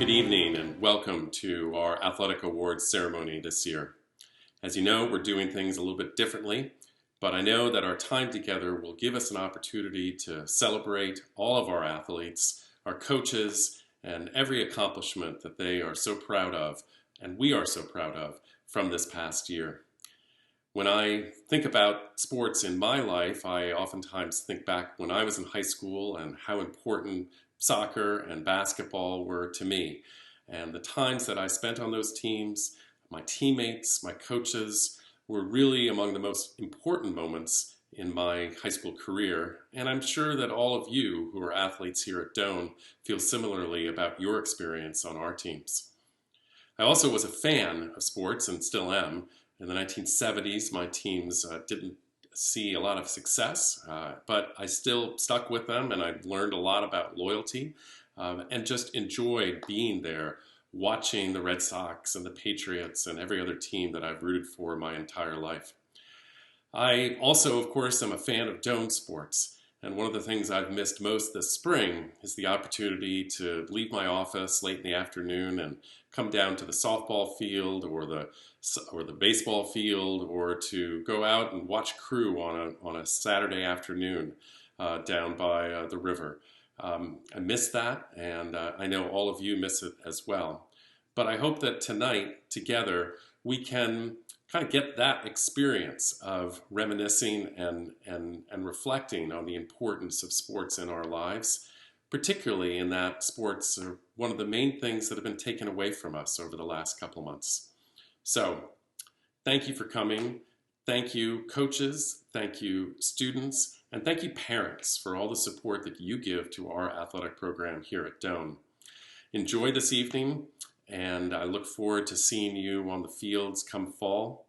Good evening and welcome to our Athletic Awards ceremony this year. As you know, we're doing things a little bit differently, but I know that our time together will give us an opportunity to celebrate all of our athletes, our coaches, and every accomplishment that they are so proud of, and we are so proud of, from this past year. When I think about sports in my life, I oftentimes think back when I was in high school and how important soccer and basketball were to me. And the times that I spent on those teams, my teammates, my coaches, were really among the most important moments in my high school career. And I'm sure that all of you who are athletes here at Doane feel similarly about your experience on our teams. I also was a fan of sports and still am. In the 1970s, my teams didn't see a lot of success, but I still stuck with them, and I learned a lot about loyalty and just enjoyed being there, watching the Red Sox and the Patriots and every other team that I've rooted for my entire life. I also, of course, am a fan of Doane sports, and one of the things I've missed most this spring is the opportunity to leave my office late in the afternoon and come down to the softball field or the baseball field, or to go out and watch crew on a Saturday afternoon down by the river. I miss that, and I know all of you miss it as well. But I hope that tonight, together, we can kind of get that experience of reminiscing and reflecting on the importance of sports in our lives, particularly in that sports are one of the main things that have been taken away from us over the last couple months. So, thank you for coming. Thank you, coaches. Thank you, students. And thank you, parents, for all the support that you give to our athletic program here at Doane. Enjoy this evening, and I look forward to seeing you on the fields come fall.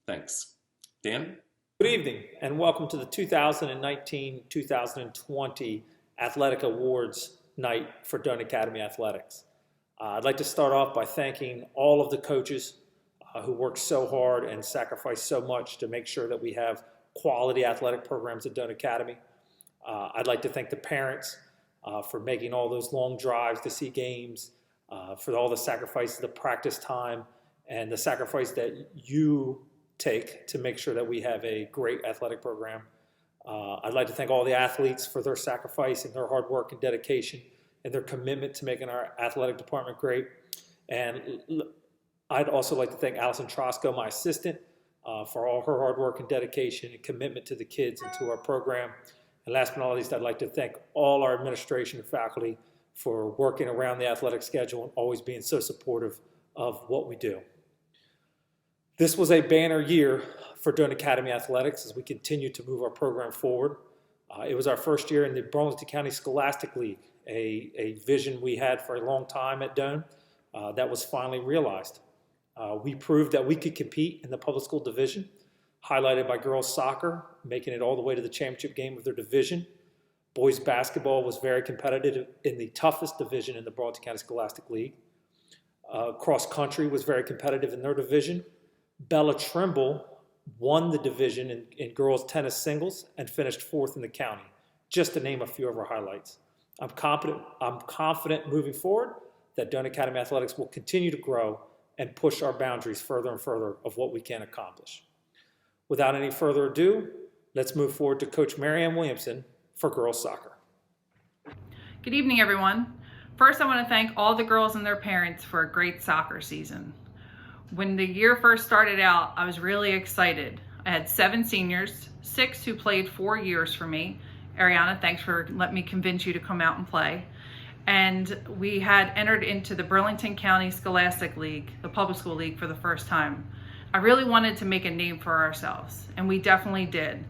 Thanks. Dan? Good evening, and welcome to the 2019-2020 Athletic Awards night for Doane Academy Athletics. I'd like to start off by thanking all of the coaches who worked so hard and sacrificed so much to make sure that we have quality athletic programs at Doane Academy. I'd like to thank the parents for making all those long drives to see games, for all the sacrifices, the practice time, and the sacrifice that you take to make sure that we have a great athletic program. I'd like to thank all the athletes for their sacrifice and their hard work and dedication and their commitment to making our athletic department great. And I'd also like to thank Allison Trosco, my assistant, for all her hard work and dedication and commitment to the kids and to our program. And last but not least, I'd like to thank all our administration and faculty for working around the athletic schedule and always being so supportive of what we do. This was a banner year for Doane Academy Athletics as we continue to move our program forward. It was our first year in the Burlington County Scholastic League, a vision we had for a long time at Doane that was finally realized. We proved that we could compete in the public school division, highlighted by girls soccer, making it all the way to the championship game of their division. Boys basketball was very competitive in the toughest division in the Burlington County Scholastic League. Cross country was very competitive in their division. Bella Trimble won the division in girls tennis singles and finished fourth in the county, just to name a few of our highlights. I'm confident moving forward that Doane Academy Athletics will continue to grow and push our boundaries further and further of what we can accomplish. Without any further ado, let's move forward to Coach Marianne Williamson for girls soccer. Good evening, everyone. First, I want to thank all the girls and their parents for a great soccer season. When the year first started out, I was really excited. I had 7 seniors, 6 who played 4 years for me. Ariana, thanks for letting me convince you to come out and play. And we had entered into the Burlington County Scholastic League, the public school league, for the first time. I really wanted to make a name for ourselves, and we definitely did.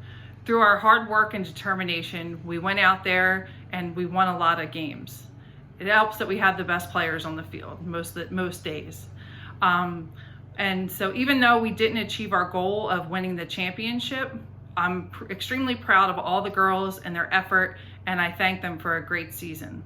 Through our hard work and determination, we went out there and we won a lot of games. It helps that we have the best players on the field most days. And so even though we didn't achieve our goal of winning the championship, I'm extremely proud of all the girls and their effort, and I thank them for a great season.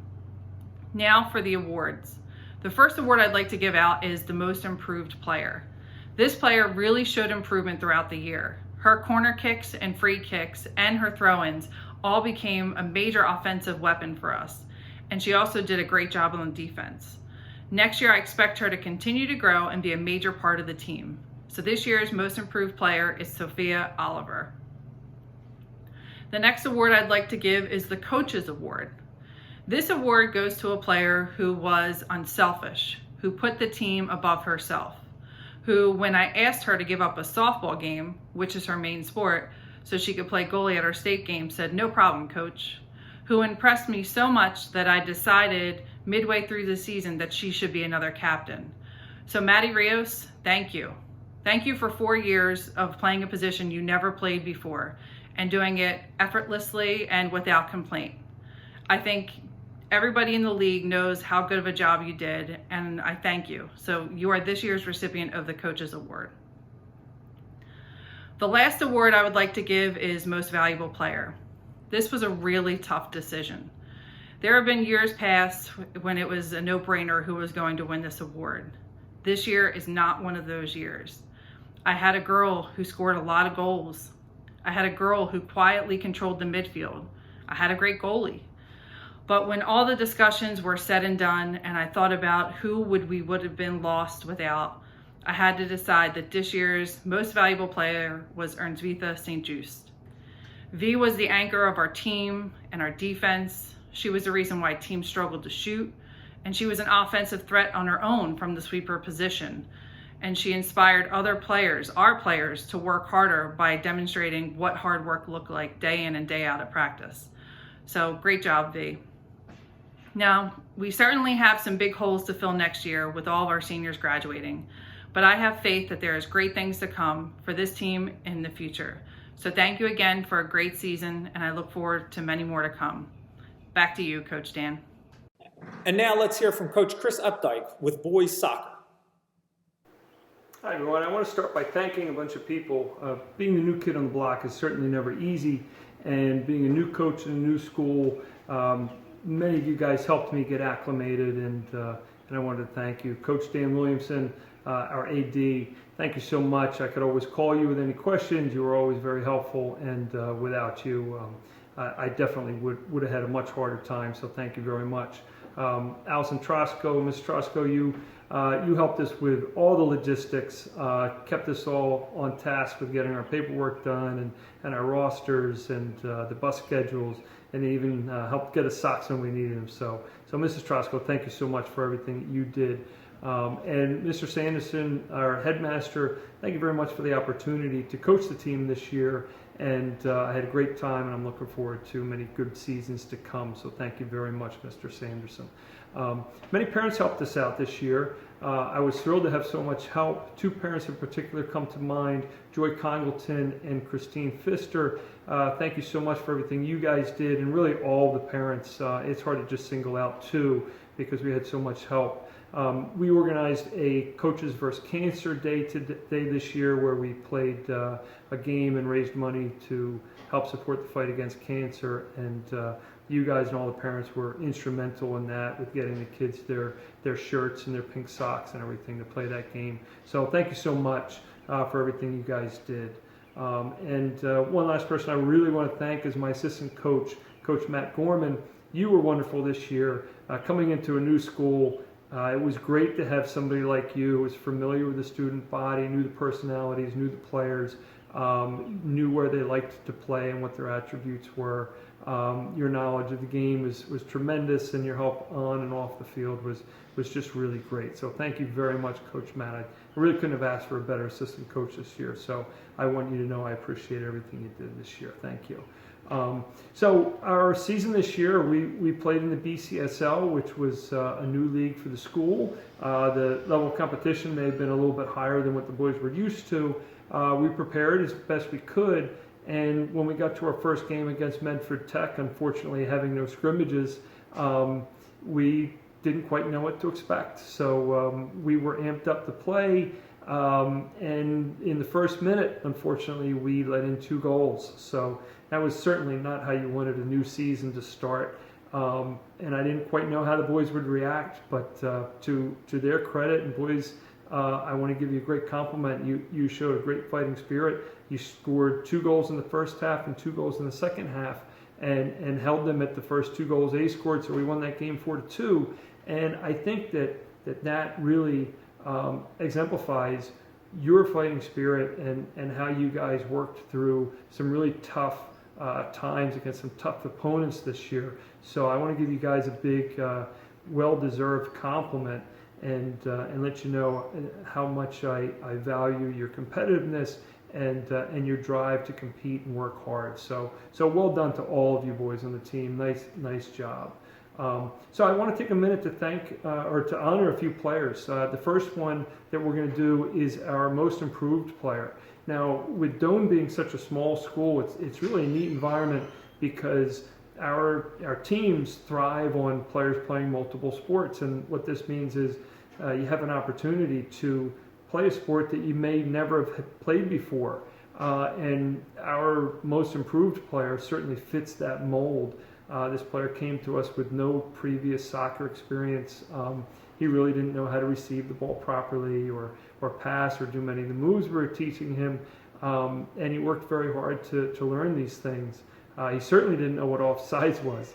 Now for the awards. The first award I'd like to give out is the most improved player. This player really showed improvement throughout the year. Her corner kicks and free kicks and her throw-ins all became a major offensive weapon for us. And she also did a great job on defense. Next year, I expect her to continue to grow and be a major part of the team. So this year's Most Improved Player is Sophia Oliver. The next award I'd like to give is the Coaches Award. This award goes to a player who was unselfish, who put the team above herself, who, when I asked her to give up a softball game, which is her main sport, so she could play goalie at our state game, said, "No problem, coach," who impressed me so much that I decided midway through the season that she should be another captain. So Maddie Rios, thank you. Thank you for 4 years of playing a position you never played before and doing it effortlessly and without complaint. I think everybody in the league knows how good of a job you did, and I thank you. So you are this year's recipient of the Coaches Award. The last award I would like to give is Most Valuable Player. This was a really tough decision. There have been years past when it was a no-brainer who was going to win this award. This year is not one of those years. I had a girl who scored a lot of goals. I had a girl who quietly controlled the midfield. I had a great goalie. But when all the discussions were said and done, and I thought about who would have been lost without, I had to decide that this year's Most Valuable Player was Ernstvita St. Just. V was the anchor of our team and our defense. She was the reason why teams struggled to shoot, and she was an offensive threat on her own from the sweeper position. And she inspired other players, our players, to work harder by demonstrating what hard work looked like day in and day out at practice. So great job, V. Now, we certainly have some big holes to fill next year with all of our seniors graduating, but I have faith that there is great things to come for this team in the future. So thank you again for a great season, and I look forward to many more to come. Back to you, Coach Dan. And now let's hear from Coach Chris Updike with boys soccer. Hi everyone, I want to start by thanking a bunch of people. Being the new kid on the block is certainly never easy, and being a new coach in a new school, many of you guys helped me get acclimated, and I wanted to thank you. Coach Dan Williamson, our AD, thank you so much. I could always call you with any questions. You were always very helpful, and without you, I definitely would have had a much harder time, so thank you very much. Allison Trosco, Ms. Trosco, you helped us with all the logistics, kept us all on task with getting our paperwork done and our rosters and the bus schedules, and even helped get us socks when we needed them. So Mrs. Trosco, thank you so much for everything that you did. And Mr. Sanderson, our headmaster, thank you very much for the opportunity to coach the team this year. And I had a great time, and I'm looking forward to many good seasons to come. So thank you very much, Mr. Sanderson. Many parents helped us out this year. I was thrilled to have so much help. 2 parents in particular come to mind, Joy Congleton and Christine Pfister. Thank you so much for everything you guys did, and really all the parents. It's hard to just single out 2 because we had so much help. We organized a Coaches vs. Cancer Day this year, where we played a game and raised money to help support the fight against cancer, and you guys and all the parents were instrumental in that, with getting the kids their shirts and their pink socks and everything to play that game. So thank you so much for everything you guys did. And one last person I really want to thank is my assistant coach, Coach Matt Gorman. You were wonderful this year. Coming into a new school, it was great to have somebody like you who was familiar with the student body, knew the personalities, knew the players, knew where they liked to play and what their attributes were. Your knowledge of the game was tremendous, and your help on and off the field was just really great. So thank you very much, Coach Matt. I really couldn't have asked for a better assistant coach this year. So I want you to know I appreciate everything you did this year. Thank you. So our season this year, we played in the BCSL, which was a new league for the school. The level of competition may have been a little bit higher than what the boys were used to. We prepared as best we could, and when we got to our first game against Medford Tech, unfortunately having no scrimmages, we didn't quite know what to expect. So we were amped up to play, and in the first minute, unfortunately, we let in 2 goals. So that was certainly not how you wanted a new season to start. And I didn't quite know how the boys would react, but to their credit, and boys, I want to give you a great compliment. You showed a great fighting spirit. You scored 2 goals in the first half and 2 goals in the second half, and held them at the first 2 goals they scored. So we won that game 4-2. And I think that that really exemplifies your fighting spirit and how you guys worked through some really tough times against some tough opponents this year. So I want to give you guys a big, well-deserved compliment and let you know how much I value your competitiveness and your drive to compete and work hard. So well done to all of you boys on the team. Nice job. So I want to take a minute to thank or to honor a few players. The first one that we're going to do is our most improved player. Now, with Doane being such a small school, it's really a neat environment because our teams thrive on players playing multiple sports, and what this means is you have an opportunity to play a sport that you may never have played before, and our most improved player certainly fits that mold. This player came to us with no previous soccer experience. He really didn't know how to receive the ball properly or pass or do many of the moves we were teaching him, and he worked very hard to learn these things. He certainly didn't know what offsides was,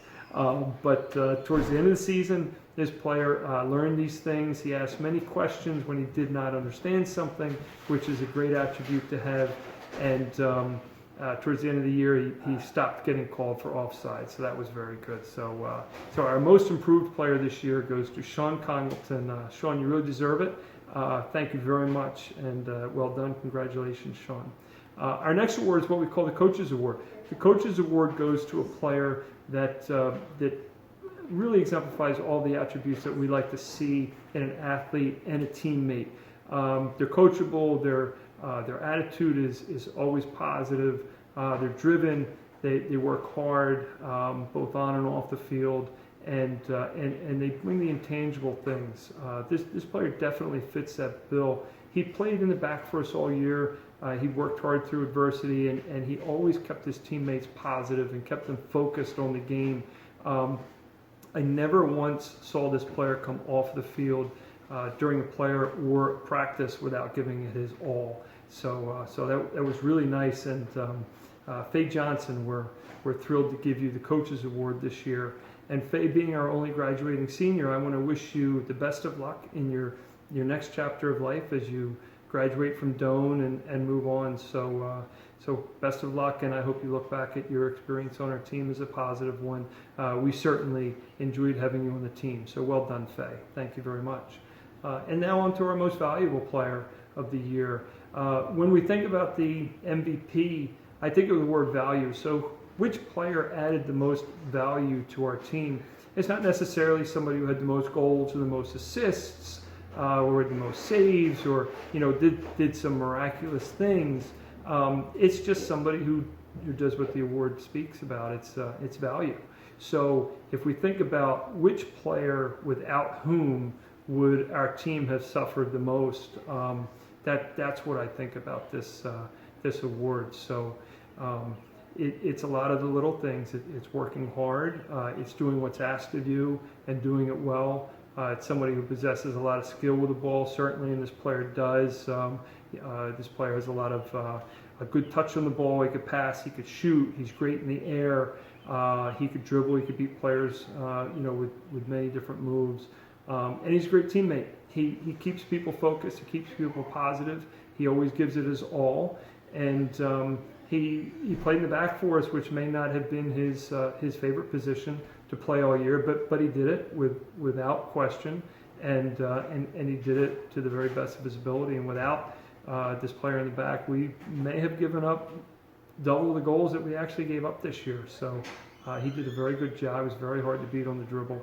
but towards the end of the season, this player learned these things. He asked many questions when he did not understand something, which is a great attribute to have, and towards the end of the year, he stopped getting called for offside, so that was very good. So our most improved player this year goes to Sean Congleton. Sean, you really deserve it. Thank you very much, and well done. Congratulations, Sean. Our next award is what we call the Coaches Award. The Coaches Award goes to a player that really exemplifies all the attributes that we like to see in an athlete and a teammate. They're coachable. Their attitude is always positive. They're driven. They work hard, both on and off the field, and they bring the intangible things. This player definitely fits that bill. He played in the back for us all year. He worked hard through adversity, and he always kept his teammates positive and kept them focused on the game. I never once saw this player come off the field during a player or practice without giving it his all. So that was really nice. And Faye Johnson, we're thrilled to give you the Coaches Award this year. And Faye, being our only graduating senior, I want to wish you the best of luck in your next chapter of life as you graduate from Doane and move on. So best of luck, and I hope you look back at your experience on our team as a positive one. We certainly enjoyed having you on the team. So well done, Faye. Thank you very much. And now on to our most valuable player of the year. When we think about the MVP, I think of the word value. So which player added the most value to our team? It's not necessarily somebody who had the most goals or the most assists or the most saves or did some miraculous things. It's just somebody who does what the award speaks about. It's value. So if we think about which player without whom would our team have suffered the most, that's what I think about this award. So it's a lot of the little things. It's working hard. It's doing what's asked of you and doing it well. It's somebody who possesses a lot of skill with the ball, certainly, and this player does. This player has a lot of a good touch on the ball. He could pass, he could shoot, he's great in the air, he could dribble, he could beat players with many different moves. And he's a great teammate. He keeps people focused, he keeps people positive, he always gives it his all. And he played in the back for us, which may not have been his favorite position to play all year, but he did it without question, and he did it to the very best of his ability. And without this player in the back, we may have given up double the goals that we actually gave up this year. So he did a very good job. It was very hard to beat on the dribble.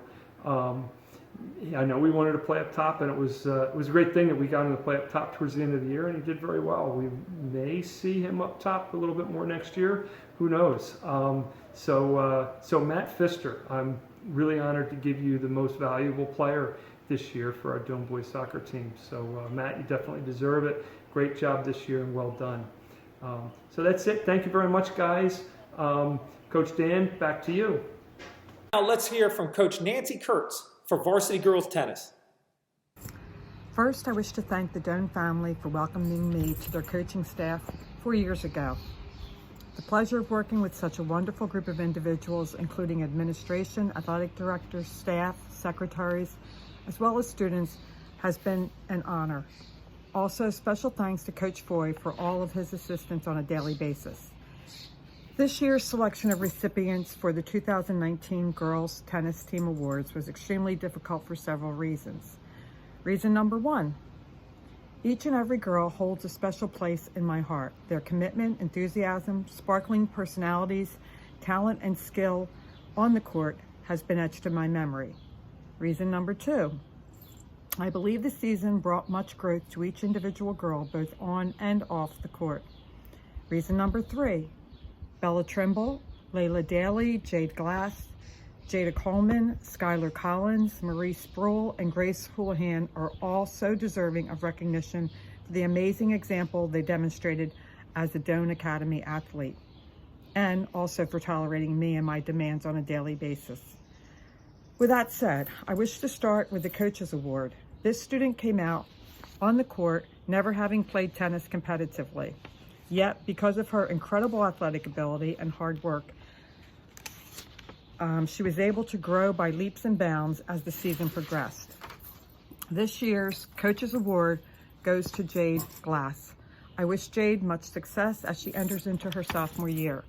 I know we wanted to play up top, and it was a great thing that we got him to play up top towards the end of the year, and he did very well. We may see him up top a little bit more next year. Who knows? So Matt Pfister, I'm really honored to give you the most valuable player this year for our Doane boys soccer team. So Matt, you definitely deserve it. Great job this year and well done. So that's it. Thank you very much, guys. Coach Dan, back to you. Now let's hear from Coach Nancy Kurtz for varsity girls tennis. First, I wish to thank the Doane family for welcoming me to their coaching staff 4 years ago. The pleasure of working with such a wonderful group of individuals, including administration, athletic directors, staff, secretaries, as well as students, has been an honor. Also, special thanks to Coach Foy for all of his assistance on a daily basis. This year's selection of recipients for the 2019 Girls Tennis Team Awards was extremely difficult for several reasons. Reason number one, each and every girl holds a special place in my heart. Their commitment, enthusiasm, sparkling personalities, talent, and skill on the court has been etched in my memory. Reason number two, I believe the season brought much growth to each individual girl, both on and off the court. Reason number three, Bella Trimble, Layla Daly, Jade Glass, Jada Coleman, Skylar Collins, Marie Sproul, and Grace Houlihan are all so deserving of recognition for the amazing example they demonstrated as a Doane Academy athlete, and also for tolerating me and my demands on a daily basis. With that said, I wish to start with the Coaches Award. This student came out on the court never having played tennis competitively. Yet, because of her incredible athletic ability and hard work, she was able to grow by leaps and bounds as the season progressed. This year's Coaches Award goes to Jade Glass. I wish Jade much success as she enters into her sophomore year.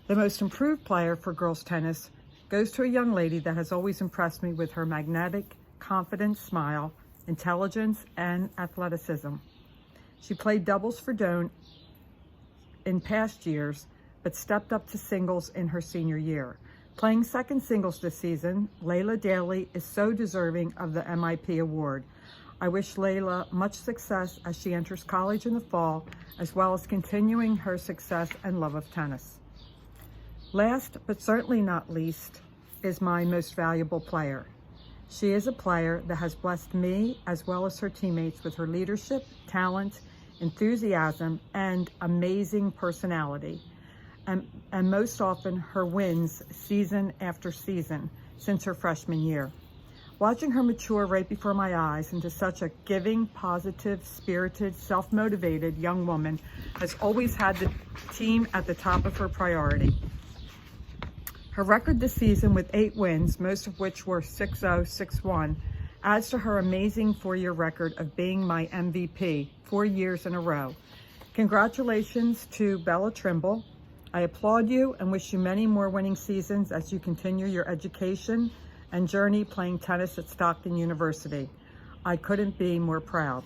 The most improved player for girls tennis goes to a young lady that has always impressed me with her magnetic, confident smile, intelligence, and athleticism. She played doubles for Doane in past years, but stepped up to singles in her senior year. Playing second singles this season, Layla Daly is so deserving of the MIP award. I wish Layla much success as she enters college in the fall, as well as continuing her success and love of tennis. Last, but certainly not least, is my most valuable player. She is a player that has blessed me as well as her teammates with her leadership, talent, enthusiasm, and amazing personality. And most often her wins season after season since her freshman year. Watching her mature right before my eyes into such a giving, positive, spirited, self-motivated young woman has always had the team at the top of her priority. Her record this season with 8 wins, most of which were 6-0, 6-1, adds to her amazing 4-year record of being my MVP 4 years in a row. Congratulations to Bella Trimble. I applaud you and wish you many more winning seasons as you continue your education and journey playing tennis at Stockton University. I couldn't be more proud.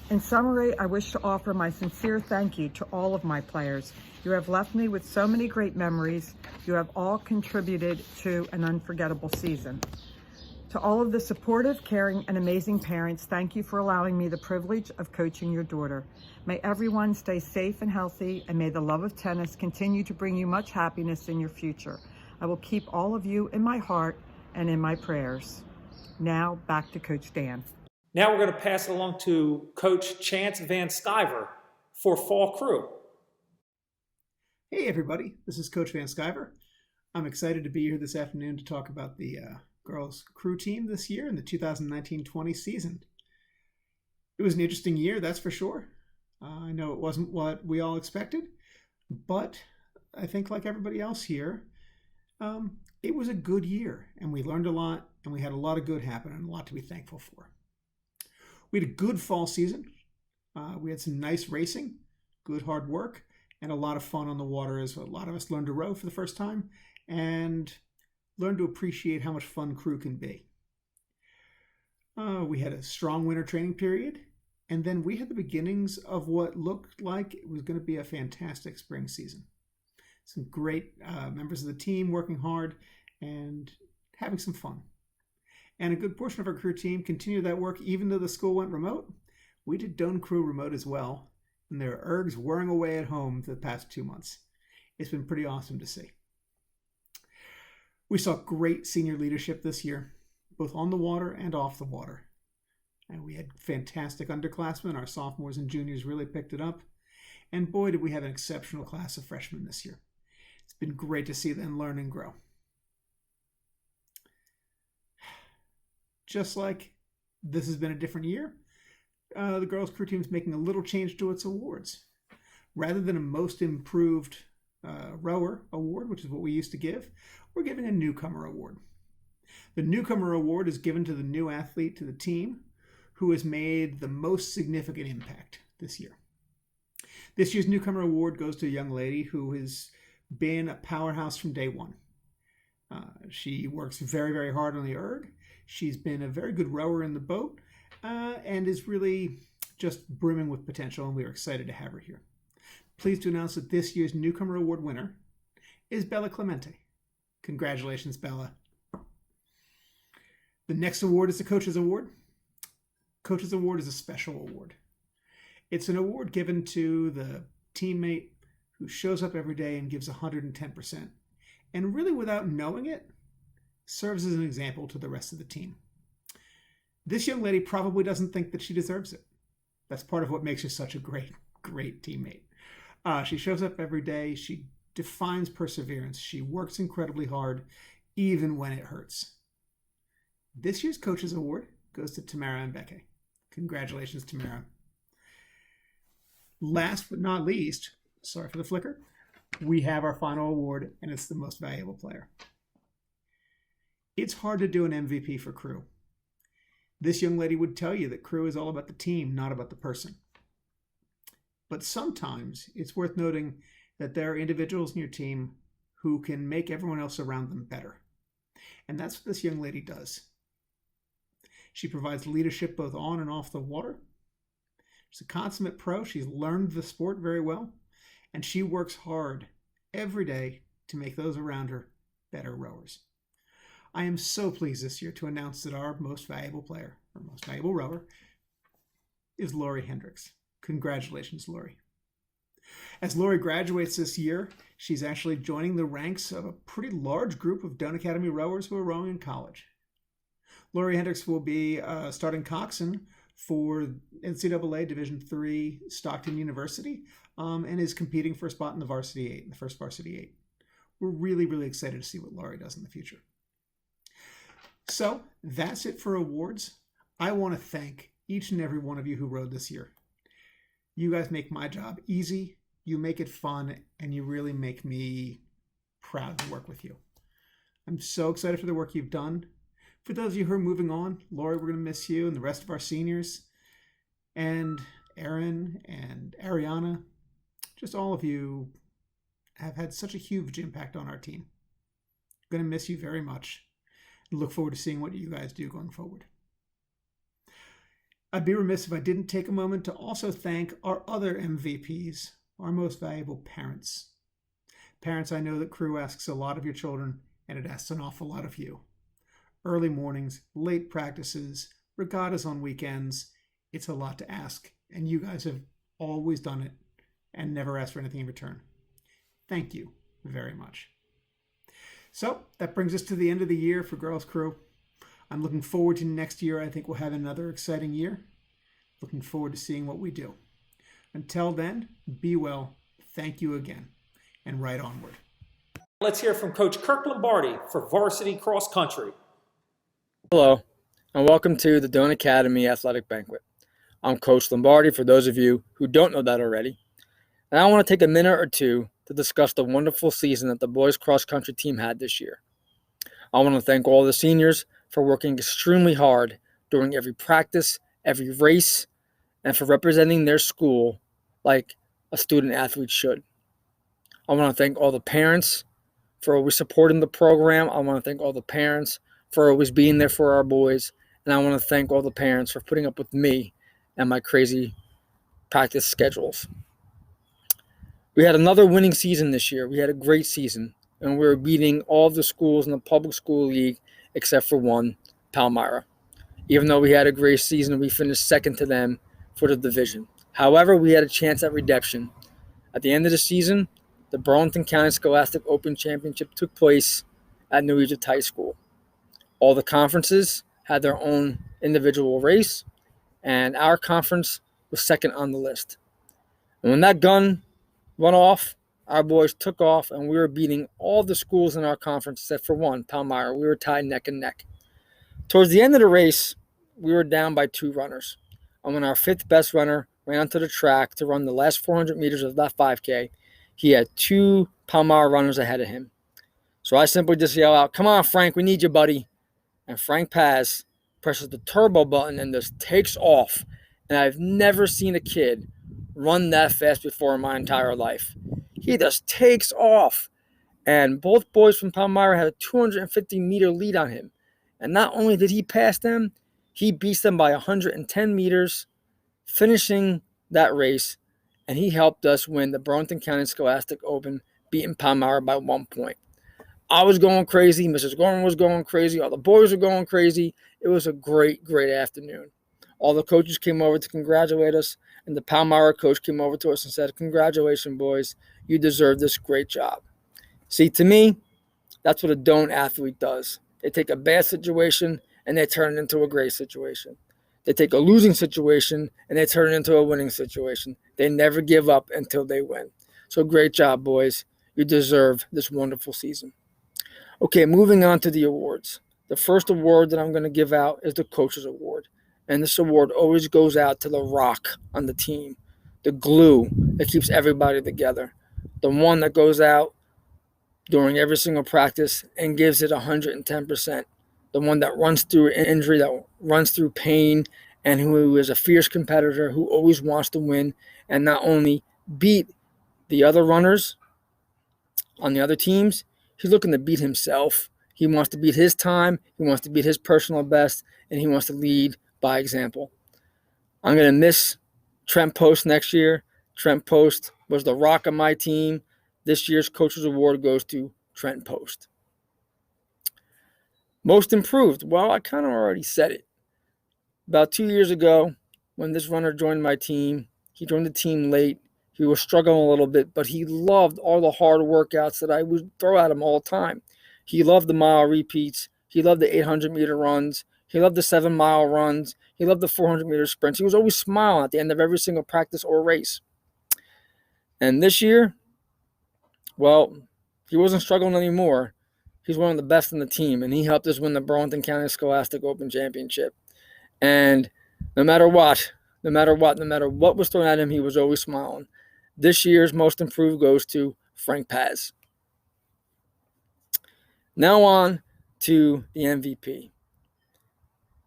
In summary, I wish to offer my sincere thank you to all of my players. You have left me with so many great memories. You have all contributed to an unforgettable season. To all of the supportive, caring, and amazing parents, thank you for allowing me the privilege of coaching your daughter. May everyone stay safe and healthy, and may the love of tennis continue to bring you much happiness in your future. I will keep all of you in my heart and in my prayers. Now, back to Coach Dan. Now we're going to pass it along to Coach Chance Van Sciver for Fall Crew. Hey everybody, this is Coach Van Sciver. I'm excited to be here this afternoon to talk about the girls crew team this year in the 2019-20 season. It was an interesting year, that's for sure. I know it wasn't what we all expected, but I think like everybody else here, it was a good year and we learned a lot and we had a lot of good happen and a lot to be thankful for. We had a good fall season. We had some nice racing, good hard work, and a lot of fun on the water as a lot of us learned to row for the first time and learned to appreciate how much fun crew can be. We had a strong winter training period, and then we had the beginnings of what looked like it was going to be a fantastic spring season. Some great members of the team working hard and having some fun. And a good portion of our crew team continued that work even though the school went remote. We did Doane Crew remote as well, and there are ergs whirring away at home for the past 2 months. It's been pretty awesome to see. We saw great senior leadership this year, both on the water and off the water. And we had fantastic underclassmen. Our sophomores and juniors really picked it up. And boy, did we have an exceptional class of freshmen this year. It's been great to see them learn and grow. Just like this has been a different year, the girls' crew team is making a little change to its awards. Rather than a most improved rower award, which is what we used to give, we're giving a newcomer award. The newcomer award is given to the new athlete to the team who has made the most significant impact this year. This year's Newcomer Award goes to a young lady who has been a powerhouse from day one. She works very, very hard on the erg. She's been a very good rower in the boat and is really just brimming with potential, and we are excited to have her here. Pleased to announce that this year's Newcomer Award winner is Bella Clemente. Congratulations, Bella. The next award is the Coaches Award. Coaches Award is a special award. It's an award given to the teammate who shows up every day and gives 110%, and really without knowing it, serves as an example to the rest of the team. This young lady probably doesn't think that she deserves it. That's part of what makes her such a great, great teammate. She shows up every day. She defines perseverance. She works incredibly hard, even when it hurts. This year's Coaches Award goes to Tamara and Becca. Congratulations, Tamara. Last but not least, sorry for the flicker, we have our final award, and it's the Most Valuable Player. It's hard to do an MVP for Crew. This young lady would tell you that Crew is all about the team, not about the person. But sometimes it's worth noting that there are individuals in your team who can make everyone else around them better. And that's what this young lady does. She provides leadership both on and off the water. She's a consummate pro. She's learned the sport very well. And she works hard every day to make those around her better rowers. I am so pleased this year to announce that our most valuable player, or most valuable rower, is Lori Hendricks. Congratulations, Lori. As Lori graduates this year, she's actually joining the ranks of a pretty large group of Doane Academy rowers who are rowing in college. Lori Hendricks will be starting coxswain for NCAA Division III Stockton University and is competing for a spot in the Varsity 8, in the first Varsity 8. We're really, really excited to see what Lori does in the future. So that's it for awards. I want to thank each and every one of you who rowed this year. You guys make my job easy, you make it fun, and you really make me proud to work with you. I'm so excited for the work you've done. For those of you who are moving on, Lori, we're going to miss you and the rest of our seniors. And Aaron and Ariana, just all of you have had such a huge impact on our team. I'm going to miss you very much. And look forward to seeing what you guys do going forward. I'd be remiss if I didn't take a moment to also thank our other MVPs, our most valuable parents. Parents, I know that Crew asks a lot of your children, and it asks an awful lot of you. Early mornings, late practices, regattas on weekends. It's a lot to ask, and you guys have always done it and never asked for anything in return. Thank you very much. So that brings us to the end of the year for Girls Crew. I'm looking forward to next year. I think we'll have another exciting year. Looking forward to seeing what we do. Until then, be well. Thank you again, and right onward. Let's hear from Coach Kirk Lombardi for Varsity Cross Country. Hello, and welcome to the Doane Academy Athletic Banquet. I'm Coach Lombardi, for those of you who don't know that already. And I want to take a minute or two to discuss the wonderful season that the boys cross country team had this year. I want to thank all the seniors for working extremely hard during every practice, every race, and for representing their school like a student athlete should. I want to thank all the parents for always supporting the program. I want to thank all the parents for always being there for our boys. And I want to thank all the parents for putting up with me and my crazy practice schedules. We had another winning season this year. We had a great season, and we were beating all of the schools in the public school league except for one, Palmyra. Even though we had a great season, we finished second to them for the division. However, we had a chance at redemption. At the end of the season, the Burlington County Scholastic Open Championship took place at New Egypt High School. All the conferences had their own individual race, and our conference was second on the list. And when that gun went off, our boys took off, and we were beating all the schools in our conference except for one, Palmyra. We were tied neck and neck. Towards the end of the race, we were down by 2 runners. And when our 5th best runner ran onto the track to run the last 400 meters of that 5K, he had 2 Palmyra runners ahead of him. So I simply just yelled out, "Come on, Frank, we need you, buddy." And Frank Paz presses the turbo button and just takes off. And I've never seen a kid run that fast before in my entire life. He just takes off. And both boys from Palmyra had a 250-meter lead on him. And not only did he pass them, he beats them by 110 meters, finishing that race. And he helped us win the Burlington County Scholastic Open, beating Palmyra by 1 point. I was going crazy. Mrs. Gorman was going crazy. All the boys were going crazy. It was a great, great afternoon. All the coaches came over to congratulate us, and the Palmyra coach came over to us and said, "Congratulations, boys. You deserve this great job." See, to me, that's what a Doane athlete does. They take a bad situation and they turn it into a great situation. They take a losing situation and they turn it into a winning situation. They never give up until they win. So great job, boys. You deserve this wonderful season. Okay, moving on to the awards. The first award that I'm going to give out is the Coaches Award. And this award always goes out to the rock on the team, the glue that keeps everybody together, the one that goes out during every single practice and gives it 110%, the one that runs through injury, that runs through pain, and who is a fierce competitor who always wants to win and not only beat the other runners on the other teams, he's looking to beat himself. He wants to beat his time, he wants to beat his personal best, and he wants to lead by example. I'm going to miss Trent Post next year. Trent Post was the rock of my team. This year's Coaches Award goes to Trent Post. Most improved. Well, I kind of already said it. About 2 years ago, when this runner joined my team, he joined the team late. He was struggling a little bit, but he loved all the hard workouts that I would throw at him all the time. He loved the mile repeats. He loved the 800-meter runs. He loved the 7-mile runs. He loved the 400-meter sprints. He was always smiling at the end of every single practice or race. And this year, well, he wasn't struggling anymore. He's one of the best in the team, and he helped us win the Burlington County Scholastic Open Championship. And no matter what was thrown at him, he was always smiling. This year's most improved goes to Frank Paz. Now on to the MVP.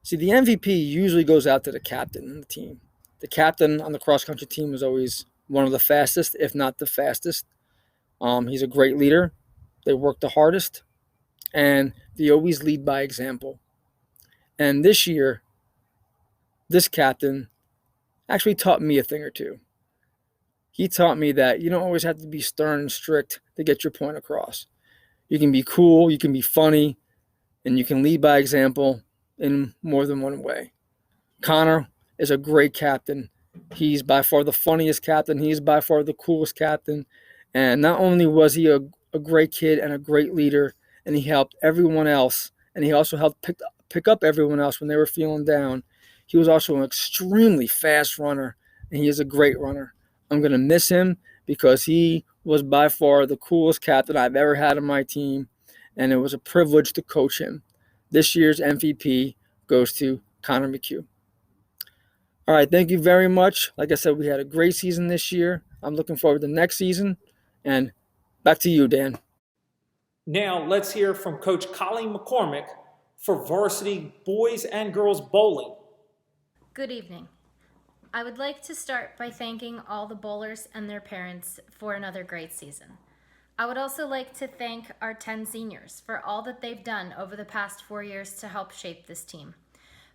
See, the MVP usually goes out to the captain on the team. The captain on the cross-country team is always one of the fastest, if not the fastest. He's a great leader. They work the hardest, and they always lead by example. And this year, this captain actually taught me a thing or two. He taught me that you don't always have to be stern and strict to get your point across. You can be cool, you can be funny, and you can lead by example in more than one way. Connor is a great captain. He's by far the funniest captain. He's by far the coolest captain. And not only was he a great kid and a great leader, and he helped everyone else, and he also helped pick up everyone else when they were feeling down, he was also an extremely fast runner, and he is a great runner. I'm going to miss him because he was by far the coolest captain I've ever had on my team, and it was a privilege to coach him. This year's MVP goes to Connor McHugh. All right, thank you very much. Like I said, we had a great season this year. I'm looking forward to next season. And back to you, Dan. Now let's hear from Coach Colleen McCormick for varsity boys and girls bowling. Good evening. I would like to start by thanking all the bowlers and their parents for another great season. I would also like to thank our 10 seniors for all that they've done over the past 4 years to help shape this team.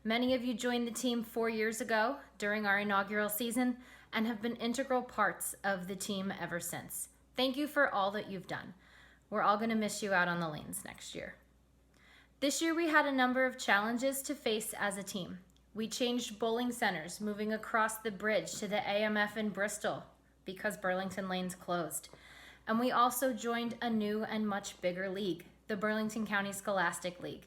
Many of you joined the team 4 years ago during our inaugural season and have been integral parts of the team ever since. Thank you for all that you've done. We're all going to miss you out on the lanes next year. This year we had a number of challenges to face as a team. We changed bowling centers, moving across the bridge to the AMF in Bristol because Burlington lanes closed. And we also joined a new and much bigger league, the Burlington County Scholastic League.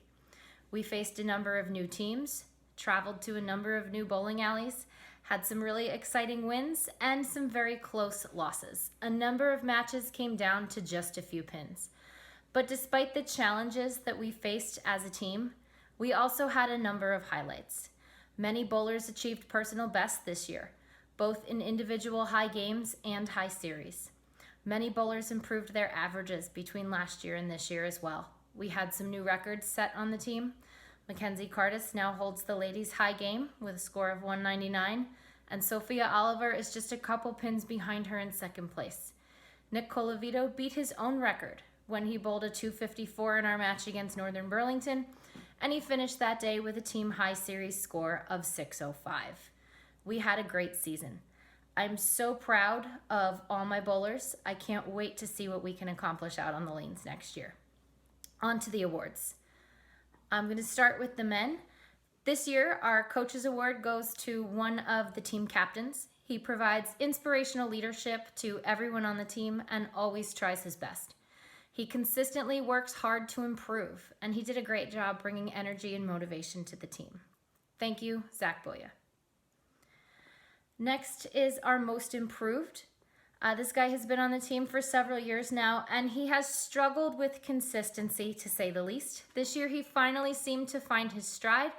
We faced a number of new teams, traveled to a number of new bowling alleys, had some really exciting wins and some very close losses. A number of matches came down to just a few pins. But despite the challenges that we faced as a team, we also had a number of highlights. Many bowlers achieved personal bests this year, both in individual high games and high series. Many bowlers improved their averages between last year and this year as well. We had some new records set on the team, Mackenzie Cardis now holds the ladies' high game with a score of 199, and Sophia Oliver is just a couple pins behind her in second place. Nick Colavito beat his own record when he bowled a 254 in our match against Northern Burlington, and he finished that day with a team high series score of 605. We had a great season. I'm so proud of all my bowlers. I can't wait to see what we can accomplish out on the lanes next year. On to the awards. I'm going to start with the men. This year, our Coaches Award goes to one of the team captains. He provides inspirational leadership to everyone on the team and always tries his best. He consistently works hard to improve, and he did a great job bringing energy and motivation to the team. Thank you, Zach Boya. Next is our most improved. This guy has been on the team for several years now, and he has struggled with consistency, to say the least. This year, he finally seemed to find his stride.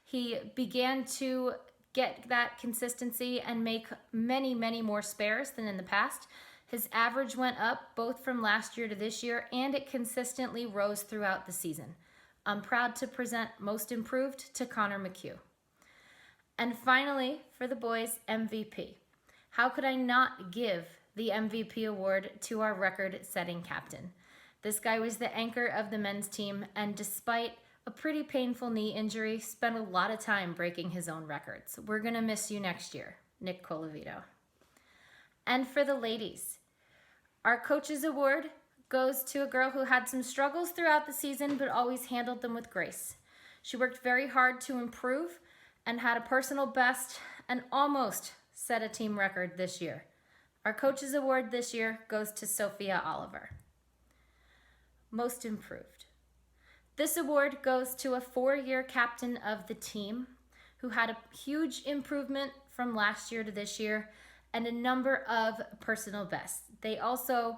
He began to get that consistency and make many, many more spares than in the past. His average went up both from last year to this year, and it consistently rose throughout the season. I'm proud to present Most Improved to Connor McHugh. And finally, for the boys, MVP. How could I not give the MVP award to our record-setting captain? This guy was the anchor of the men's team, and despite a pretty painful knee injury, spent a lot of time breaking his own records. We're going to miss you next year, Nick Colavito. And for the ladies, our Coaches Award goes to a girl who had some struggles throughout the season, but always handled them with grace. She worked very hard to improve and had a personal best and almost set a team record this year. Our Coaches Award this year goes to Sophia Oliver. Most Improved. This award goes to a 4-year captain of the team who had a huge improvement from last year to this year and a number of personal bests. They also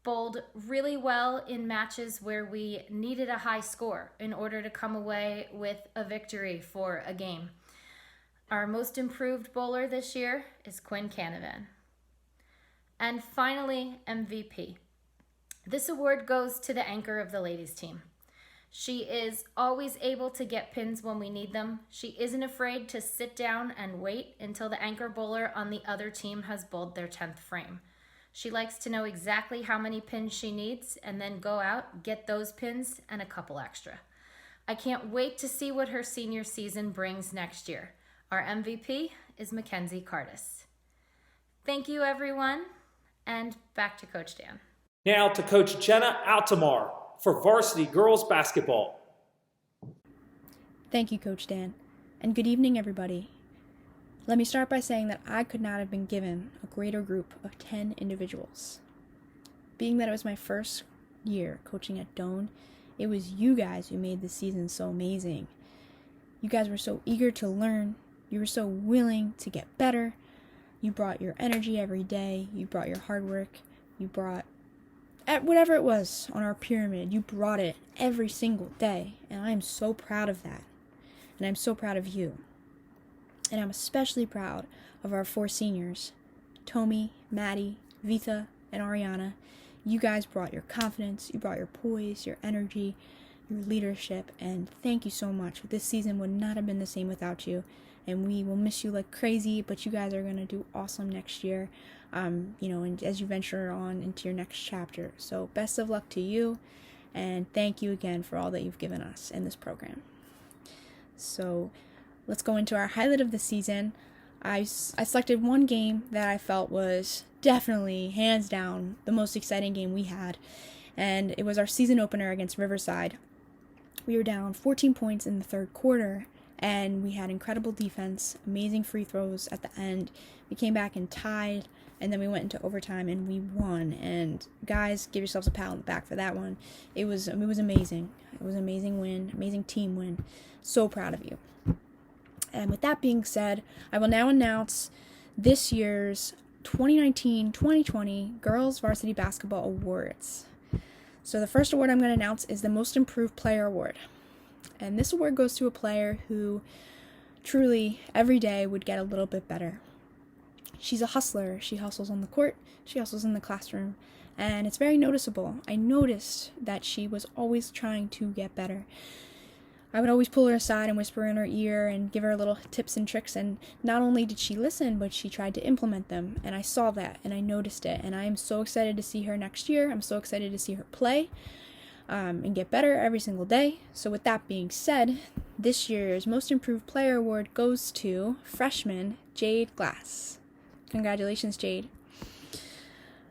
bowled really well in matches where we needed a high score in order to come away with a victory for a game. Our most improved bowler this year is Quinn Canavan. And finally, MVP. This award goes to the anchor of the ladies team. She is always able to get pins when we need them. She isn't afraid to sit down and wait until the anchor bowler on the other team has bowled their 10th frame. She likes to know exactly how many pins she needs and then go out, get those pins, and a couple extra. I can't wait to see what her senior season brings next year. Our MVP is Mackenzie Cardis. Thank you, everyone, and back to Coach Dan. Now to Coach Jenna Altamar for varsity girls basketball. Thank you, Coach Dan, and good evening, everybody. Let me start by saying that I could not have been given a greater group of 10 individuals. Being that it was my first year coaching at Doane, it was you guys who made this season so amazing. You guys were so eager to learn. You were so willing to get better. You brought your energy every day. You brought your hard work. You brought whatever it was on our pyramid. You brought it every single day. And I'm so proud of that. And I'm so proud of you. And I'm especially proud of our 4 seniors, Tomi, Maddie, Vita, and Ariana. You guys brought your confidence, you brought your poise, your energy, your leadership, and thank you so much. This season would not have been the same without you, and we will miss you like crazy, but you guys are going to do awesome next year, and as you venture on into your next chapter. So best of luck to you, and thank you again for all that you've given us in this program. So let's go into our highlight of the season. I selected one game that I felt was definitely, hands down, the most exciting game we had, and it was our season opener against Riverside. We were down 14 points in the third quarter, and we had incredible defense, amazing free throws at the end. We came back and tied, and then we went into overtime, and we won. And guys, give yourselves a pat on the back for that one. It was amazing. It was an amazing win, amazing team win. So proud of you. And with that being said, I will now announce this year's 2019-2020 Girls Varsity Basketball Awards. So the first award I'm going to announce is the Most Improved Player Award. And this award goes to a player who truly every day would get a little bit better. She's a hustler. She hustles on the court. She hustles in the classroom. And it's very noticeable. I noticed that she was always trying to get better. I would always pull her aside and whisper in her ear and give her little tips and tricks, and not only did she listen, but she tried to implement them, and I saw that, and I noticed it, and I am so excited to see her next year. I'm so excited to see her play and get better every single day. So with that being said, this year's Most Improved Player Award goes to freshman Jade Glass. Congratulations, Jade.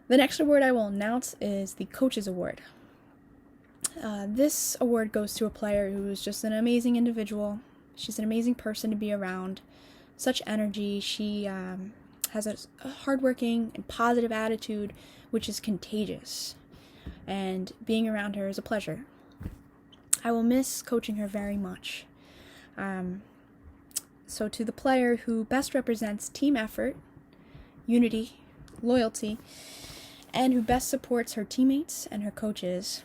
The next award I will announce is the Coaches Award. This award goes to a player who is just an amazing individual. She's an amazing person to be around. Such energy. She has a hardworking and positive attitude, which is contagious. And being around her is a pleasure. I will miss coaching her very much. So to the player who best represents team effort, unity, loyalty, and who best supports her teammates and her coaches,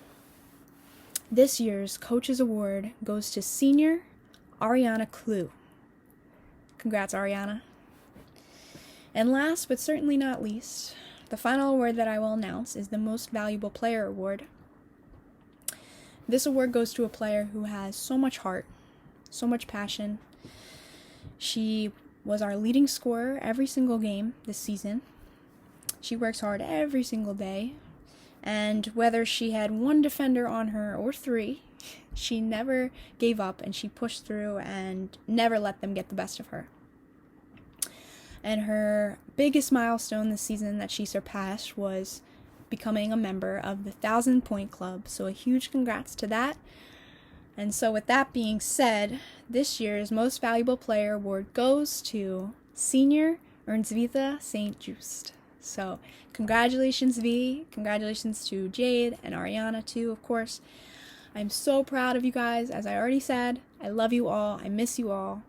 this year's Coaches Award goes to senior Ariana Clue. Congrats, Ariana. And last but certainly not least, the final award that I will announce is the Most Valuable Player Award. This award goes to a player who has so much heart, so much passion. She was our leading scorer every single game this season. She works hard every single day. And whether she had one defender on her or three, she never gave up and she pushed through and never let them get the best of her. And her biggest milestone this season that she surpassed was becoming a member of the 1,000-Point Club. So a huge congrats to that. And so with that being said, this year's Most Valuable Player Award goes to senior Ernzvita St. Just. So congratulations, V. Congratulations to Jade and Ariana too, of course. I'm so proud of you guys. As I already said, I love you all. I miss you all.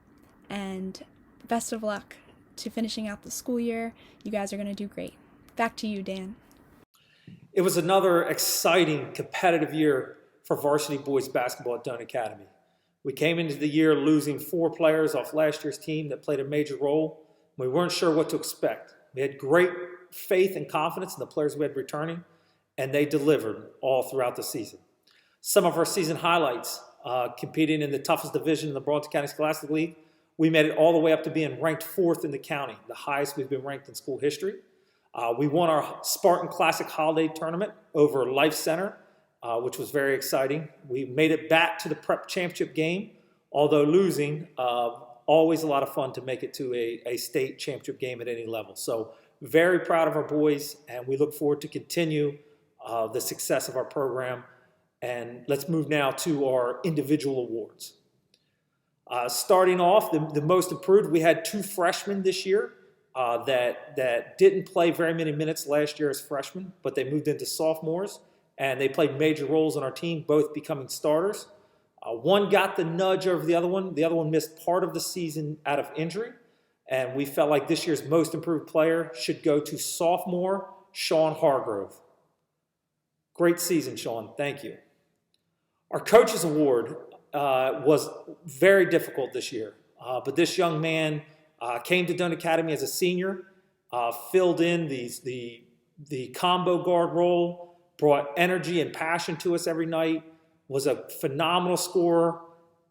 And best of luck to finishing out the school year. You guys are going to do great. Back to you, Dan. It was another exciting, competitive year for varsity boys basketball at Doane Academy. We came into the year losing 4 players off last year's team that played a major role. We weren't sure what to expect. We had great faith and confidence in the players we had returning, and they delivered all throughout the season. Some of our season highlights, competing in the toughest division in the Burlington County Scholastic League, we made it all the way up to being ranked 4th in the county, the highest we've been ranked in school history. We won our Spartan Classic Holiday Tournament over Life Center, which was very exciting. We made it back to the prep championship game, although losing. Always a lot of fun to make it to a state championship game at any level. So very proud of our boys, and we look forward to continue the success of our program. And let's move now to our individual awards. Starting off, the most improved, we had 2 freshmen this year that didn't play very many minutes last year as freshmen, but they moved into sophomores, and they played major roles on our team, both becoming starters. One got the nudge over the other one. The other one missed part of the season out of injury, and we felt like this year's most improved player should go to sophomore Sean Hargrove. Great season, Sean. Thank you. Our Coaches Award was very difficult this year, but this young man came to Doane Academy as a senior, filled in the combo guard role, brought energy and passion to us every night, was a phenomenal scorer,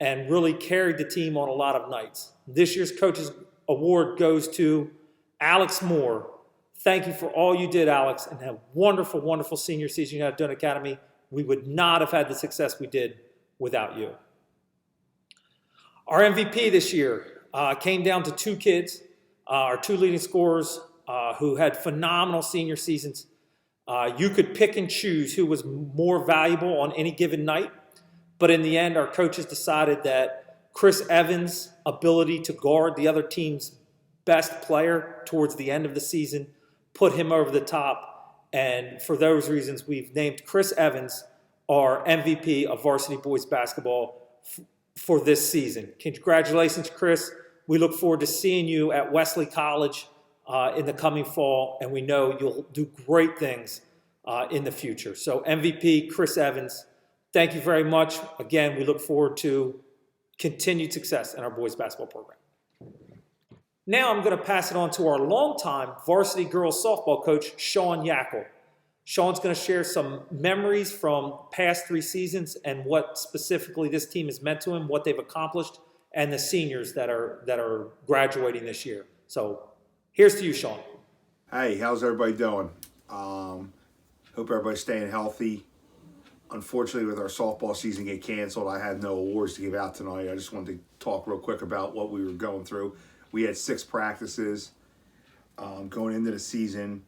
and really carried the team on a lot of nights. This year's Coaches Award goes to Alex Moore. Thank you for all you did, Alex, and a wonderful, wonderful senior season you had at Doane Academy. We would not have had the success we did without you. Our MVP this year came down to 2 kids, our 2 leading scorers who had phenomenal senior seasons. You could pick and choose who was more valuable on any given night, but in the end, our coaches decided that Chris Evans' ability to guard the other team's best player towards the end of the season put him over the top, and for those reasons, we've named Chris Evans our MVP of varsity boys basketball for this season. Congratulations, Chris. We look forward to seeing you at Wesley College in the coming fall, and we know you'll do great things in the future. So MVP, Chris Evans, thank you very much. Again, we look forward to continued success in our boys basketball program. Now I'm going to pass it on to our longtime varsity girls softball coach, Sean Yackel. Sean's going to share some memories from past 3 seasons and what specifically this team has meant to him, what they've accomplished, and the seniors that are graduating this year. So here's to you, Sean. Hey, how's everybody doing? Hope everybody's staying healthy. Unfortunately, with our softball season get canceled, I had no awards to give out tonight. I just wanted to talk real quick about what we were going through. We had 6 practices going into the season.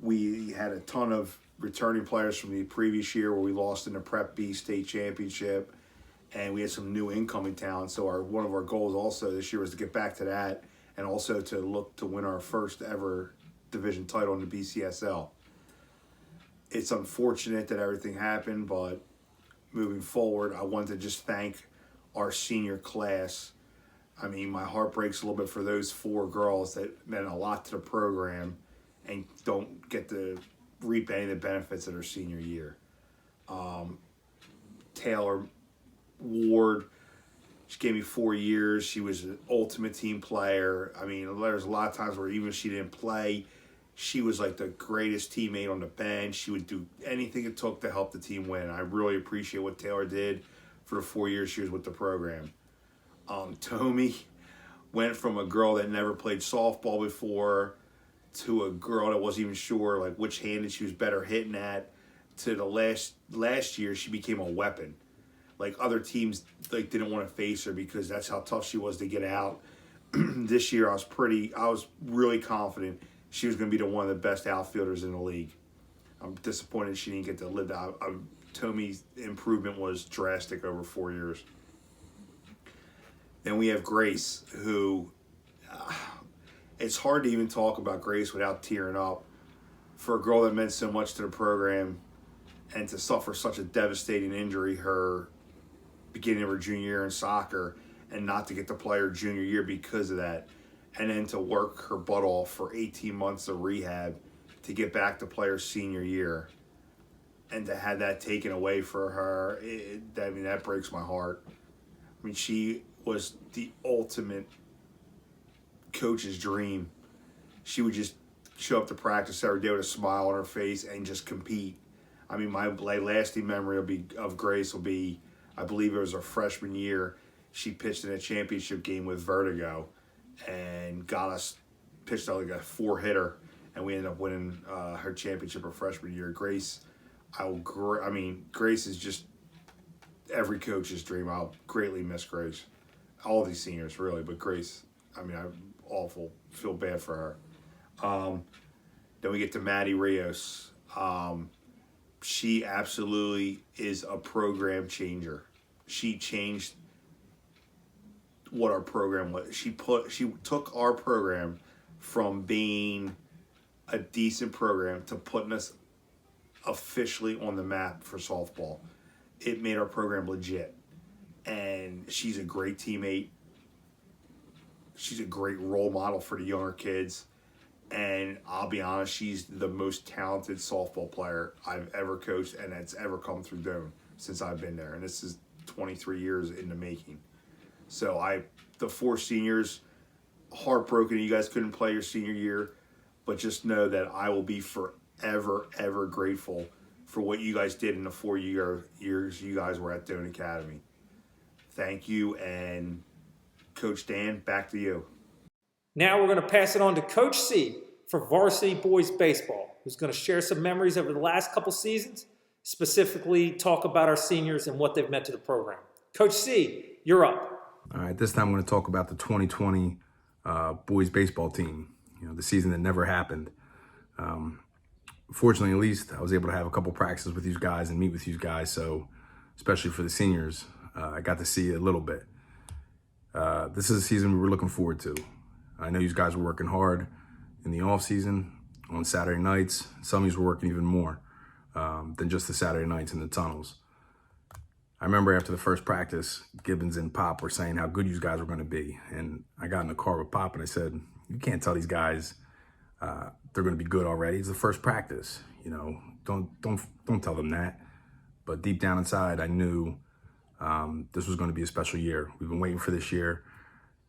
We had a ton of returning players from the previous year where we lost in the Prep B state championship, and we had some new incoming talent. So one of our goals also this year was to get back to that, and also to look to win our first ever division title in the BCSL. It's unfortunate that everything happened, but moving forward, I want to just thank our senior class. I mean, my heart breaks a little bit for those 4 girls that meant a lot to the program and don't get to reap any of the benefits of their senior year. Taylor Ward, she gave me 4 years. She was an ultimate team player. I mean, there's a lot of times where even if she didn't play, she was like the greatest teammate on the bench. She would do anything it took to help the team win. I really appreciate what Taylor did for the 4 years she was with the program. Tommy went from a girl that never played softball before to a girl that wasn't even sure like which hand that she was better hitting at, to the last year she became a weapon. Like other teams like didn't want to face her because that's how tough she was to get out. This year I was really confident she was going to be one of the best outfielders in the league. I'm disappointed she didn't get to live that. Tommy's improvement was drastic over 4 years. Then we have Grace, who it's hard to even talk about Grace without tearing up. For a girl that meant so much to the program and to suffer such a devastating injury her beginning of her junior year in soccer and not to get to play her junior year because of that, and then to work her butt off for 18 months of rehab to get back to play her senior year and to have that taken away for her, that breaks my heart. I mean, she was the ultimate coach's dream. She would just show up to practice every day with a smile on her face and just compete. I mean, my lasting memory of Grace will be, I believe it was her freshman year, she pitched in a championship game with Vertigo and pitched out like a 4-hitter, and we ended up winning her championship her freshman year. Grace, Grace is just every coach's dream. I'll greatly miss Grace. All these seniors, really, but Grace, I mean, I'm awful. Feel bad for her. Then we get to Maddie Rios. She absolutely is a program changer. She changed what our program was. She took our program from being a decent program to putting us officially on the map for softball. It made our program legit. And she's a great teammate. She's a great role model for the younger kids. And I'll be honest, she's the most talented softball player I've ever coached and that's ever come through Doane since I've been there. And this is 23 years in the making. So the 4 seniors, heartbroken you guys couldn't play your senior year, but just know that I will be forever, ever grateful for what you guys did in the 4 years you guys were at Doane Academy. Thank you, and Coach Dan, back to you. Now we're going to pass it on to Coach C for varsity boys baseball, who's going to share some memories over the last couple seasons, specifically talk about our seniors and what they've meant to the program. Coach C, you're up. All right, this time I'm going to talk about the 2020 boys baseball team, the season that never happened. Fortunately, at least, I was able to have a couple practices with these guys and meet with these guys, so especially for the seniors, I got to see a little bit. This is a season we were looking forward to. I know you guys were working hard in the off season on Saturday nights. Some of you were working even more than just the Saturday nights in the tunnels. I remember after the first practice, Gibbons and Pop were saying how good you guys were going to be. And I got in the car with Pop and I said, you can't tell these guys they're going to be good already. It's the first practice. Don't tell them that. But deep down inside, I knew this was going to be a special year. We've been waiting for this year.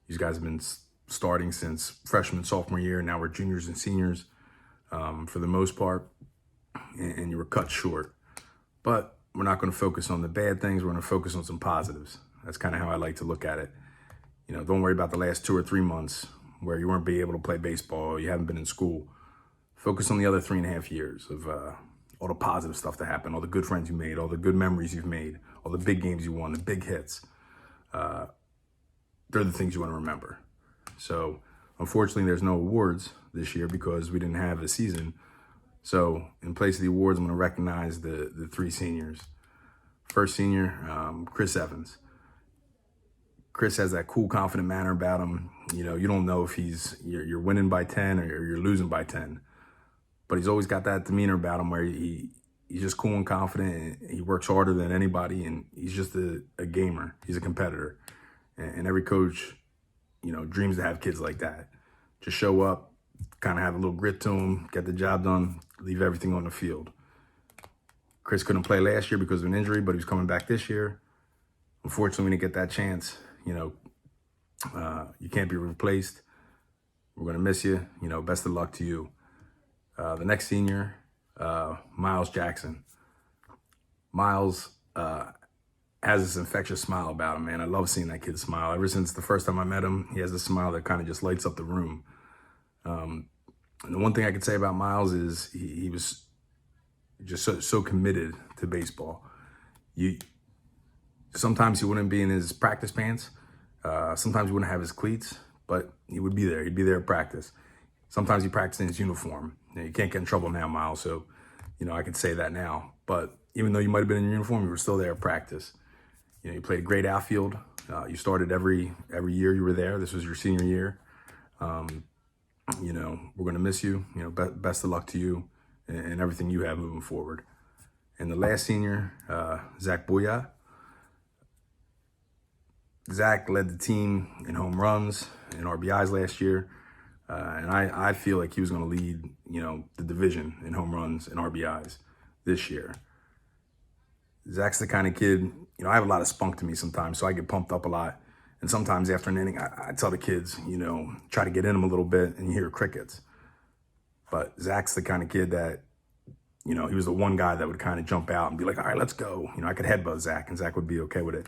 These guys have been starting since freshman, sophomore year. Now we're juniors and seniors. For the most part, and you were cut short. But we're not going to focus on the bad things. We're going to focus on some positives. That's kind of how I like to look at it. Don't worry about the last 2 or 3 months where you weren't able to play baseball, or you haven't been in school. Focus on the other 3.5 years of all the positive stuff that happened, all the good friends you made, all the good memories you've made, all the big games you won, the big hits. They're the things you want to remember. So unfortunately, there's no awards this year because we didn't have a season. So in place of the awards, I'm going to recognize the 3 seniors. First senior, Chris Evans. Chris has that cool, confident manner about him. You don't know if you're winning by 10 or you're losing by 10. But he's always got that demeanor about him where he's just cool and confident. And he works harder than anybody, and he's just a gamer. He's a competitor. And every coach, dreams to have kids like that. Just show up, kind of have a little grit to him, get the job done, leave everything on the field. Chris couldn't play last year because of an injury, but he was coming back this year. Unfortunately, we didn't get that chance. You can't be replaced. We're going to miss you. Best of luck to you. The next senior, Miles Jackson. Miles has this infectious smile about him, man. I love seeing that kid smile. Ever since the first time I met him, he has this smile that kind of just lights up the room. And the one thing I could say about Miles is he was just so committed to baseball. Sometimes he wouldn't be in his practice pants. Sometimes he wouldn't have his cleats, but he would be there. He'd be there at practice. Sometimes he practiced in his uniform. You can't get in trouble now, Miles, so I could say that now. But even though you might have been in your uniform, you were still there at practice. You played a great outfield. You started every year you were there. This was your senior year. We're going to miss you. Best of luck to you and everything you have moving forward. And the last senior, Zach Boya. Zach led the team in home runs and RBIs last year. And I feel like he was going to lead, the division in home runs and RBIs this year. Zach's the kind of kid, I have a lot of spunk to me sometimes, so I get pumped up a lot. And sometimes after an inning, I tell the kids, try to get in them a little bit, and you hear crickets. But Zach's the kind of kid that, he was the one guy that would kind of jump out and be like, all right, let's go. I could headbutt Zach, and Zach would be okay with it.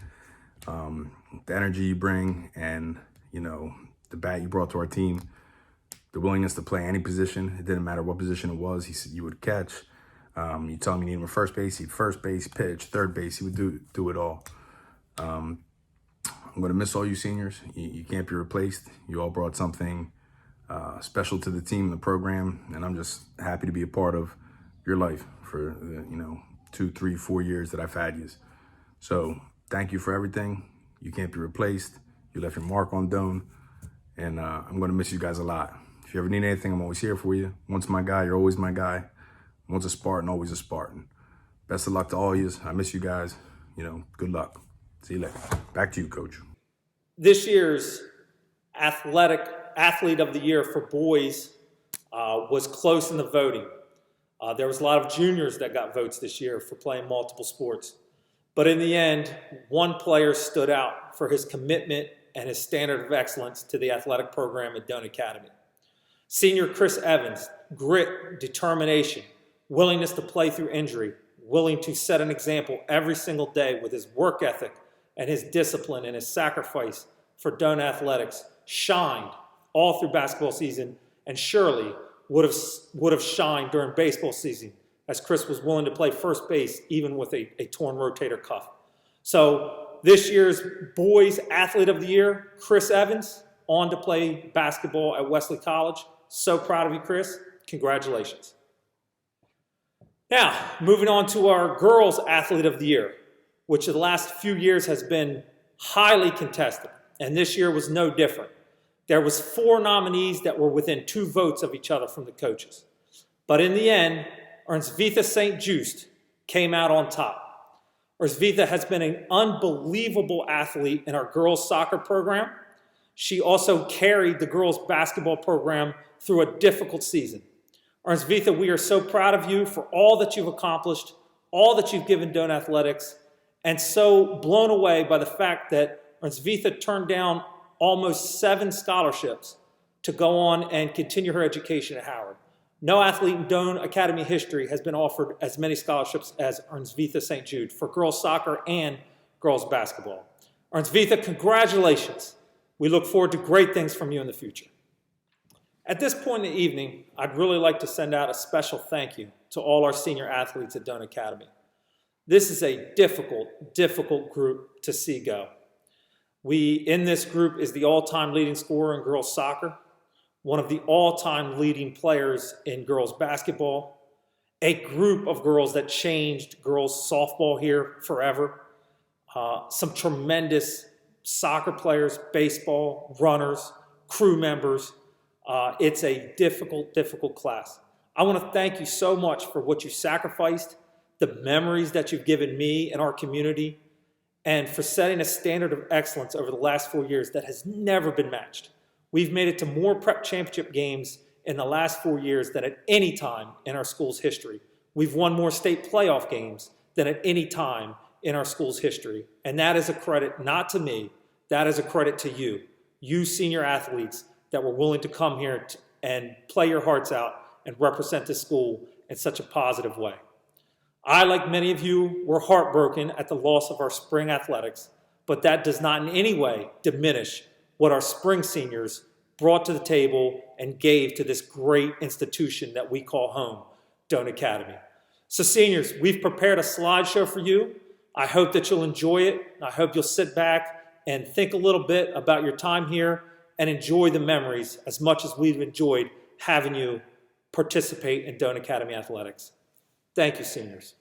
The energy you bring and, the bat you brought to our team, the willingness to play any position. It didn't matter what position it was. He said you would catch. You tell him you need him at first base, he'd first base, pitch, third base. He would do it all. I'm going to miss all you seniors. You can't be replaced. You all brought something special to the team and the program, and I'm just happy to be a part of your life for the 2, 3, 4 years that I've had you. So thank you for everything. You can't be replaced. You left your mark on Doane, and I'm going to miss you guys a lot. If you ever need anything, I'm always here for you. Once my guy, you're always my guy. Once a Spartan, always a Spartan. Best of luck to all of you. I miss you guys. Good luck. See you later. Back to you, Coach. This year's Athlete of the Year for boys was close in the voting. There was a lot of juniors that got votes this year for playing multiple sports. But in the end, one player stood out for his commitment and his standard of excellence to the athletic program at Doane Academy. Senior Chris Evans, grit, determination, willingness to play through injury, willing to set an example every single day with his work ethic and his discipline and his sacrifice for Doane athletics, shined all through basketball season and surely would have shined during baseball season, as Chris was willing to play first base even with a torn rotator cuff. So this year's Boys Athlete of the Year, Chris Evans, on to play basketball at Wesley College. So proud of you, Chris. Congratulations. Now, moving on to our Girls Athlete of the Year, which the last few years has been highly contested, and this year was no different. There was 4 nominees that were within 2 votes of each other from the coaches. But in the end, Ernstvita St. Just came out on top. Ernstvita has been an unbelievable athlete in our girls soccer program. She also carried the girls basketball program through a difficult season. Ernstvita, we are so proud of you for all that you've accomplished, all that you've given Doane Athletics, and so blown away by the fact that Ernstvita turned down almost 7 scholarships to go on and continue her education at Howard. No athlete in Doane Academy history has been offered as many scholarships as Ernstvita St. Jude for girls soccer and girls basketball. Ernstvita, congratulations. We look forward to great things from you in the future. At this point in the evening, I'd really like to send out a special thank you to all our senior athletes at Doane Academy. This is a difficult group to see go. In this group is the all-time leading scorer in girls soccer, one of the all-time leading players in girls basketball, a group of girls that changed girls softball here forever, some tremendous soccer players, baseball, runners, crew members. It's a difficult class. I want to thank you so much for what you sacrificed, the memories that you've given me and our community, and for setting a standard of excellence over the last 4 years that has never been matched. We've made it to more prep championship games in the last 4 years than at any time in our school's history. We've won more state playoff games than at any time in our school's history. And that is a credit not to me, that is a credit to you senior athletes that were willing to come here and play your hearts out and represent this school in such a positive way. I, like many of you, were heartbroken at the loss of our spring athletics, but that does not in any way diminish what our spring seniors brought to the table and gave to this great institution that we call home, Doane Academy. So seniors, we've prepared a slideshow for you. I hope that you'll enjoy it. I hope you'll sit back and think a little bit about your time here and enjoy the memories as much as we've enjoyed having you participate in Doane Academy athletics. Thank you, seniors.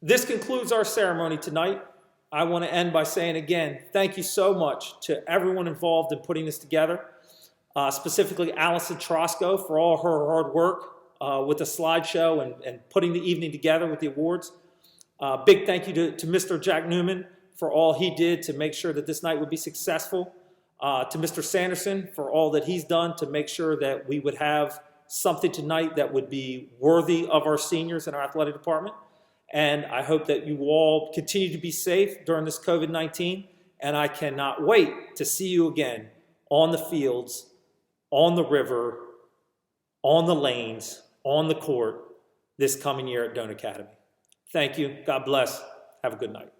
This concludes our ceremony tonight. I want to end by saying again, thank you so much to everyone involved in putting this together, specifically Allison Trosco for all her hard work with the slideshow and putting the evening together with the awards. Big thank you to Mr. Jack Newman for all he did to make sure that this night would be successful. To Mr. Sanderson for all that he's done to make sure that we would have something tonight that would be worthy of our seniors in our athletic department. And I hope that you all continue to be safe during this COVID-19. And I cannot wait to see you again on the fields, on the river, on the lanes, on the court this coming year at Doane Academy. Thank you. God bless. Have a good night.